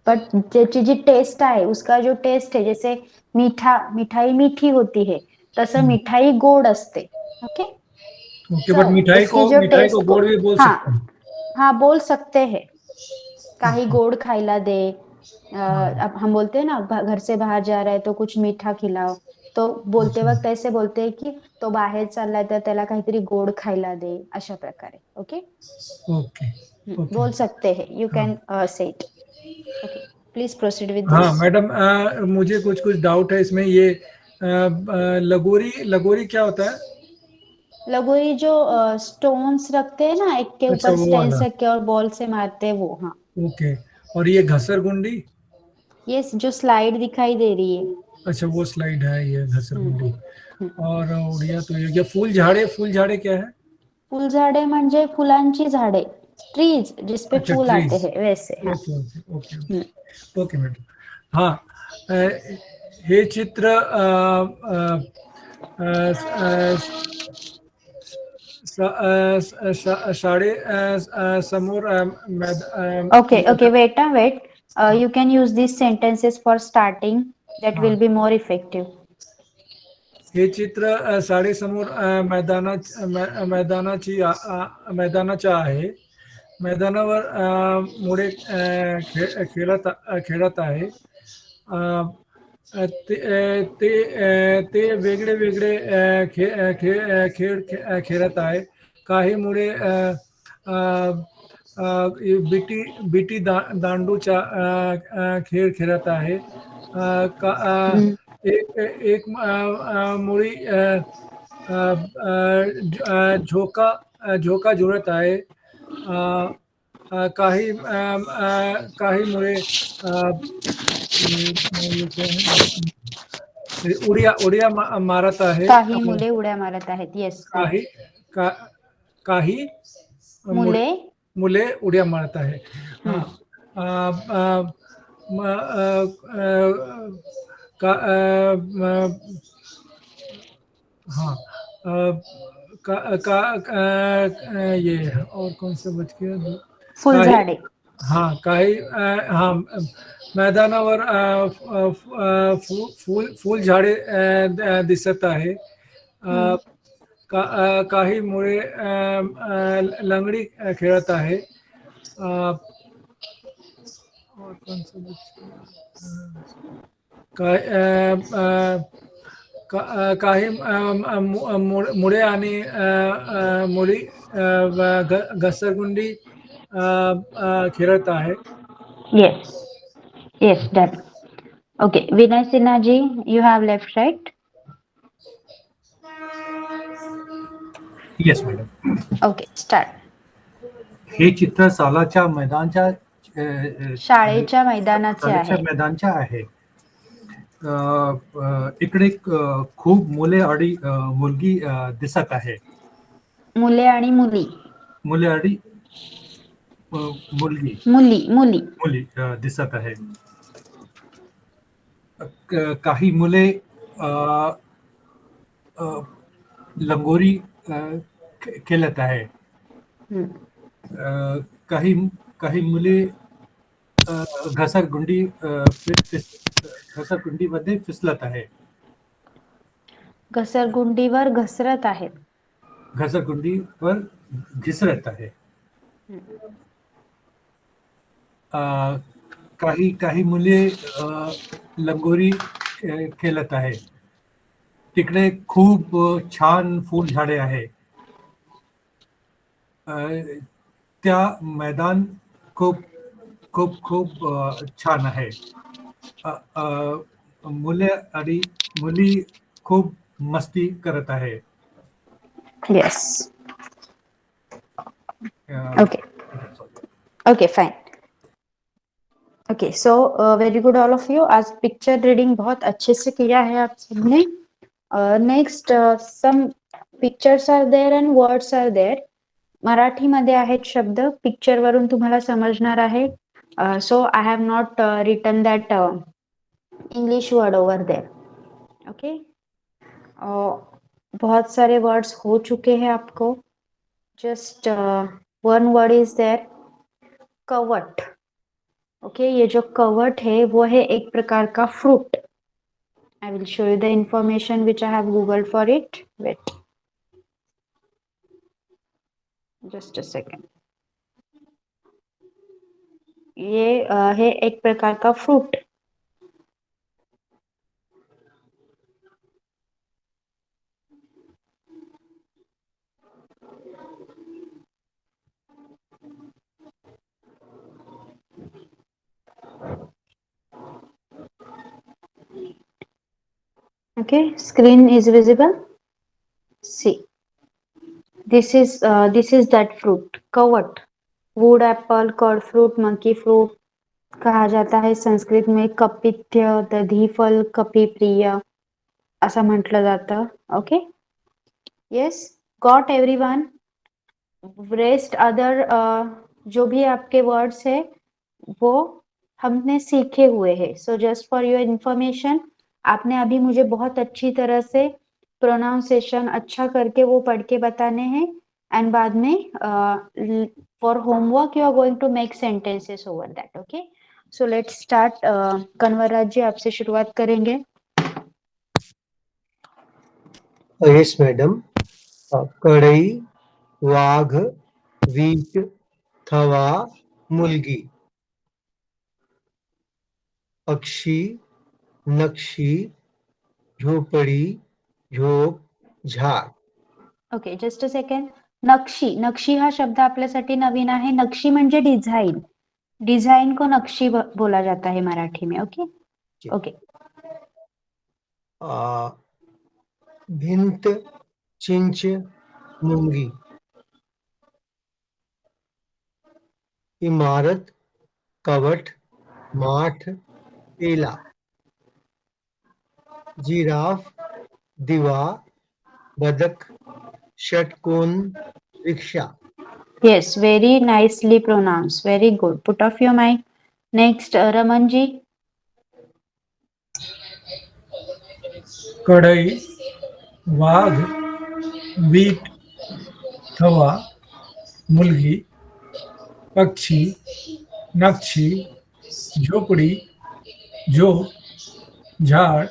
बट त्याची जी टेस्ट आहे उसका जो टेस्ट है जैसे मिठाई मीठी होती है तसं मिठाई गोड असते. ओके. बट मिठाई को गोड भी बोल सकते हैं. हाँ, बोल सकते हैं. काही गोड खायला दे, अब हम बोलते हैं ना घर से बाहेर जा रहा है तो कुछ मीठा खिलाओ, तो बोलते वक्त ऐसे बोलते हैं की तो बाहेर चाललाय तर त्याला काहीतरी गोड खायला दे, अशा प्रकारे. Okay, okay okay. बोल सकते हैं, यू हाँ. Can say it. Okay, please proceed विद हाँ दिस. मैडम, मुझे कुछ कुछ डाउट है इसमें. ये लगोरी लगोरी क्या होता है? लगोरी जो स्टोन्स रखते हैं ना, एक के अच्छा, ऊपर वो स्टेन्स वाला. रख के और बॉल से मारते हैं वो. हाँ, ओके. और ये घसरगुंडी? ये जो स्लाइड दिखाई दे रही है. अच्छा, वो स्लाइड है ये घसरगुंडी. हम्म. और उड़िया तो ये फूल झाड़े. फूल झाड़े क्या है? फुलझाडे म्हणजे फुलांची झाडे, ट्रीज जिसपे अच्छा, फूल आते ट्रीज. हैं वैसे. हाँ. ओके ओके ओके हम्म. Okay okay madam. हा, हे चित्र शाळे समोर Okay, okay, wait. You can use these sentences for starting. That will be more effective. हे चित्र शाळेसमोर मैदानाचे आहे. मैदानावर मुळे खेळत आहे. ते वेगळे वेगळे खेळ खेळत आहे. काही मुळे बिटी दांडूचा खेळ खेळत आहे. एक मुली झोका जुळत आहे. काही मुळे उड्या मारत आहे. काही मुले उड्या मारत आहेत. येस, काही मुले मुले उड्या मारत आहे. हाँ, ये और कौन सा बच गया? फुलझाडे. हाँ, हाँ, मैदानावर फूल झाडे दिसत आहे. काही मुळे लंगडी खेळत आहे. और कौन सा बच गया? काही मुळे आणि मुली घसरगुंडी खेळत आहे. Yes, done. Okay, Vinay Sinha ji, you have left, right? Yes madam. Okay, start. हे चित्र शाळेच्या मैदानाचे आहे. मैदानच्या आहे. इकडे खूप मुले आणि मुलगी दिसत आहे. मुले आणि मुली. मुले आणि मुलगी मुली दिसत आहे. काही मुले लंगोरी खेळत आहे. काही मुले घसरगुंडीमध्ये फिसलत आहे. घसरगुंडीवर घसरत आहेत. घसरगुंडीवर घिसरत आहे. काही मुले लंगोरी खेळत आहे. तिकडे खूप छान फूल झाडे आहे. त्या मैदान खूप खूप खूप छान आहे. मुले आणि मुली खूप मस्ती करत आहे. Yes. Okay, fine. Okay, so very good all of you. आज पिक्चर रीडिंग बहुत अच्छे से किया है आप सबने. Next some pictures are there and words are there. Marathi मध्ये आहेत शब्द, पिक्चर वरून तुम्हाला समजणार आहे. So I have not written that English word over there. Okay. बहुत सारे वर्ड्स हो चुके हैं आपको. Just one word is there, कवट. ओके, ये जो कवट है वो है एक प्रकार का fruit. I will show you the information which I have googled for it. Wait, just a second. ये है एक प्रकार का fruit. Okay, screen is visible. See, this is that fruit. Kawat, wood apple, curd fruit, monkey fruit कहा जाता है संस्कृत में कपित्य, दधीफल, कपिप्रिय असं म्हटलं जातं. Okay, yes, got everyone. Rest other जो भी आपके वर्ड्स है वो हमने सीखे हुए हैं. So just for your information, आपने अभी मुझे बहुत अच्छी तरह से प्रोनाउंसिएशन अच्छा करके वो पढ़ के बताने हैं. एंड बाद में for homework you are going to make sentences over that. Okay, so let's start. Kanwarraj ji, आपसे शुरुआत करेंगे. Yes madam. कढ़ई, वाघ, वीट, थवा, मुलगी. पक्षी, नक्षी, झोपड़ी, झोप, झाड. Okay, just a second. नक्षी, नक्षी हा शब्द आपल्यासाठी नवीन आहे. नक्षी म्हणजे डिझाइन. डिझाइन को नक्षी बोला जाता है मराठी में. Okay, okay. भिंत, चिंच, मुंगी. इमारत, कवट, माठ, पेला. जिराफ, दिवा, बदक, षटकोण, rickshaw. Yes, very nicely pronounced. Very good. Put off your mic. Next, Ramanji. कढ़ई, वाघ, वीट, थवा, मुलगी, पक्षी, नक्षी, झोपड़ी, झोप, झाड़,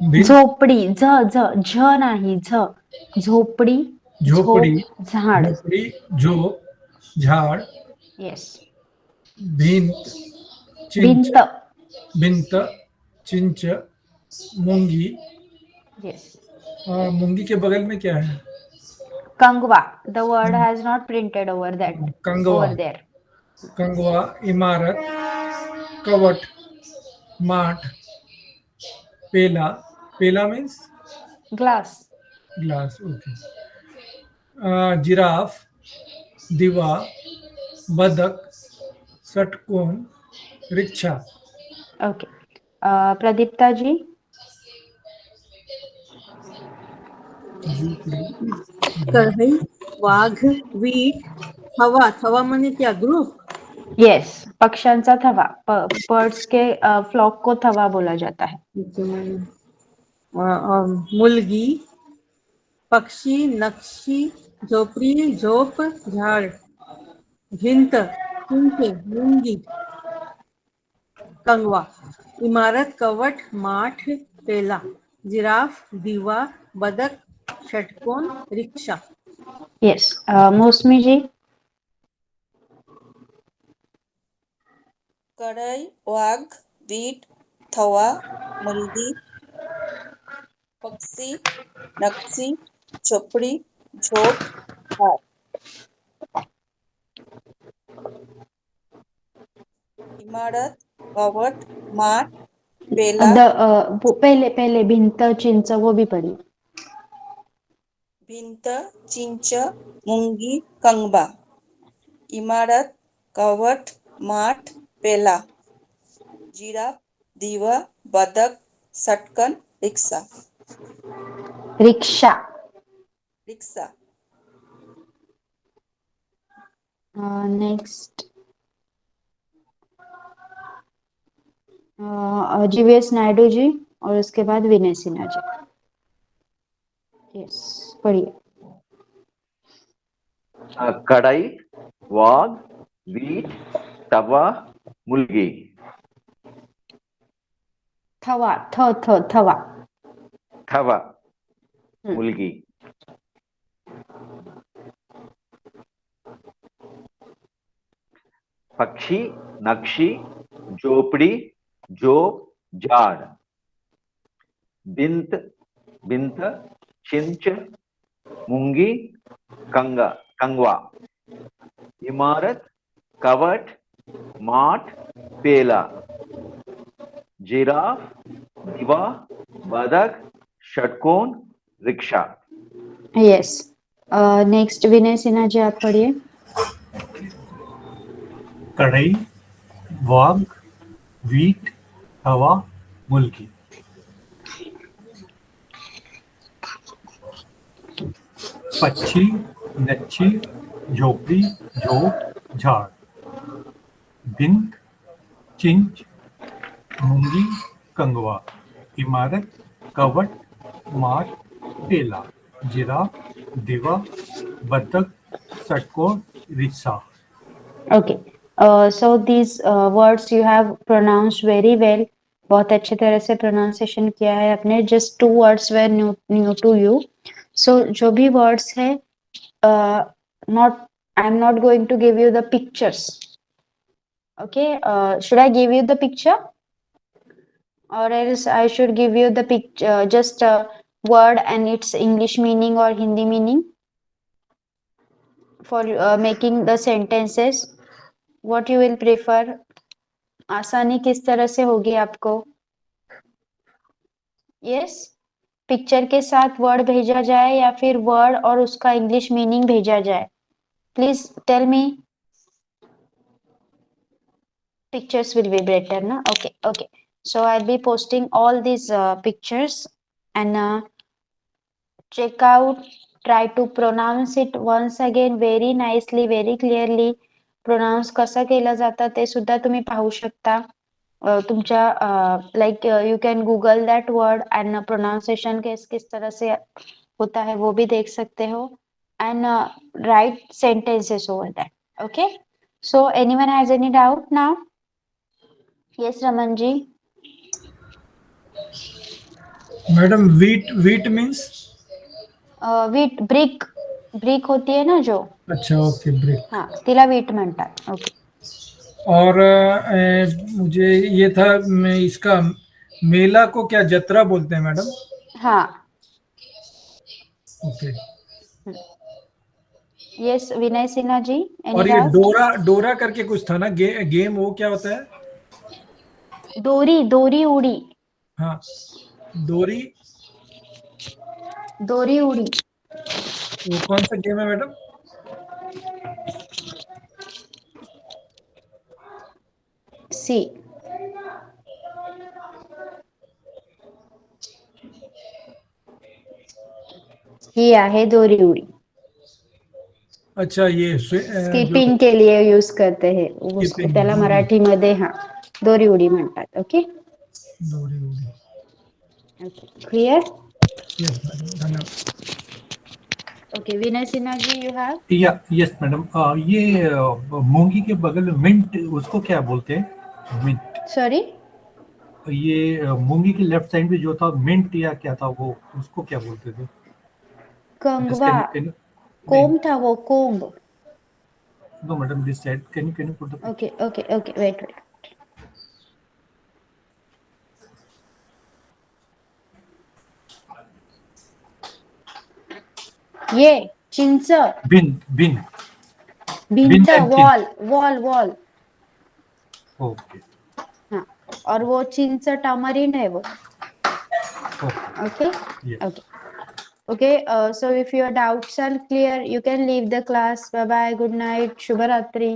भिंत, झोपडी. झ नाही, झोपडी, झोपड़ी, झोप, झाड. झोपड़ी, झोप, झाड़, येस. भिंत, चिंच, भिंत. भिंत, चिंच, मूंगी. येस. और मूंगी के बगल में क्या है? कंगवा. The word has not printed over that. Kangwa, Over there. कंगवा, इमारत, कवट, माठ, पेला. पेला means Glass. Glass. Okay. Giraffe, दीवा, बदक, षटकोण, रिक्शा. Okay. प्रदीप्ता जी. झोपड़ी. कढ़ई, वाघ, वीट, थवा. थवा माने क्या? ग्रुप. यस, पक्ष्यांचा थवा. बर्ड्स के फ्लॉक को थवा बोला जाता है. मुलगी, पक्षी, नक्षी, झोपड़ी, झोप, झाड़. भिंत, चिंच, मूंगी, कंगवा. इमारत, कवट, माठ, पेला. जिराफ, दीवा, बदक, षटकोण, रिक्शा. यस. मौसमी जी. कढ़ई, वाघ, वीट, थवा, मुलगी, पक्षी, नक्षी, झोपड़ी, झोप, झाड़. इमारत, कवट, माठ, पेला. पहले भिंत, चिंच वो भी पढ़ी. भिंत, चिंच, मुंगी, कंगवा. इमारत, कवट, माठ, पेला. जिराफ, दीवा, बदक, षटकोण, रिक्शा. रिक्शा. रिक्शा. नेक्स्ट, जीवीएस नायडू जी और उसके बाद विनय सिन्हा जी. यस, पढ़िए. कढ़ाई, वाघ, वीट, तवा, मुलगी. थवा. थवा. थवा, मुलगी. पक्षी, नक्शी, झोपड़ी, जोप, झाड़। बिंत, बिंत, चिंच, मूंगी, कंगवा। इमारत, कवट, माठ, पेला। जिराफ, दीवा, बदक, षटकोण, रिक्शा। यस। नेक्स्ट विनय सिन्हा जी आप पढ़िए। कढ़ाई, वाघ, वीट, हवा, मुल्की। पक्षी, नच्छी, झोपड़ी, झोप, झाड़। बिंद, चिंच, मूंगी, कंगवा। इमारत, कवट, माठ, पेला। जिराफ, दीवा, बतख, षटकोण, rickshaw. Okay. So these words you have pronounced very well. बहुत अच्छे तरह से pronunciation किया है आपने. Just 2 words were new to you. So जो भी words है, I'm not going to give you the pictures. Okay. Should I give you the picture? Or else I should give you the picture, just a word and its English meaning or Hindi meaning for making the sentences. What you will prefer? आसानी किस तरह से होगी आपको? यस, पिक्चर के साथ वर्ड भेजा जाए या फिर वर्ड और उसका इंग्लिश मीनिंग भेजा जाए? Please tell me. Pictures will be better, na? Okay. So I'll be posting all these pictures and check out. Try to pronounce it once again very nicely, very clearly. Pronounce कसं केलं जातं ते सुद्धा तुम्ही पाहू शकता. तुमच्या like you can Google that word and pronunciation किस तरह से होता है वो भी देख सकते हो. And write sentences over that. Okay. So anyone has any doubt now? Yes Raman ji. Madam वीट मीन्स? वीट ब्रिक होती है ना जो. अच्छा, ओके, ब्रिक. हाँ, तिला वीट म्हणतात. ओके. और मुझे ये था, इसका मेला को क्या जत्रा बोलते हैं मैडम? हाँ. ओके. यस विनय सिन्हा जी, और एनी ये डाउट? डोरा करके कुछ था ना, गेम, वो क्या होता है? दोरी उड़ी. हाँ, दोरी उड़ी. वो कौन सा गेम है मैडम? सी. ही आहे दोरी उडी. अच्छा, ये स्किपिंग के लिए यूज करते हैं उसको, त्याला मराठीमध्ये दोरी उडी म्हणतात. ओके. दोरी उडी. क्लियर? यस मैडम, धन्यवाद. Okay. Vinay Sinha ji you have? Yes madam. ये मूंगी के बगल में मिंट, उसको क्या बोलते हैं? मिंट. सॉरी? ये मूंगी के लेफ्ट साइड में जो था मिंट या क्या था, वो उसको क्या बोलते थे? कंगवा. कोम्ब था वो, comb. No madam, this side. Can you put the? Okay. Wait. ये चिंच. बिन. वॉल. ओके. हाँ, और वो चिंच टमारिंड है वो. Okay. So if your doubts are clear, you can leave the class. Bye bye. Good night. Shubha Ratri.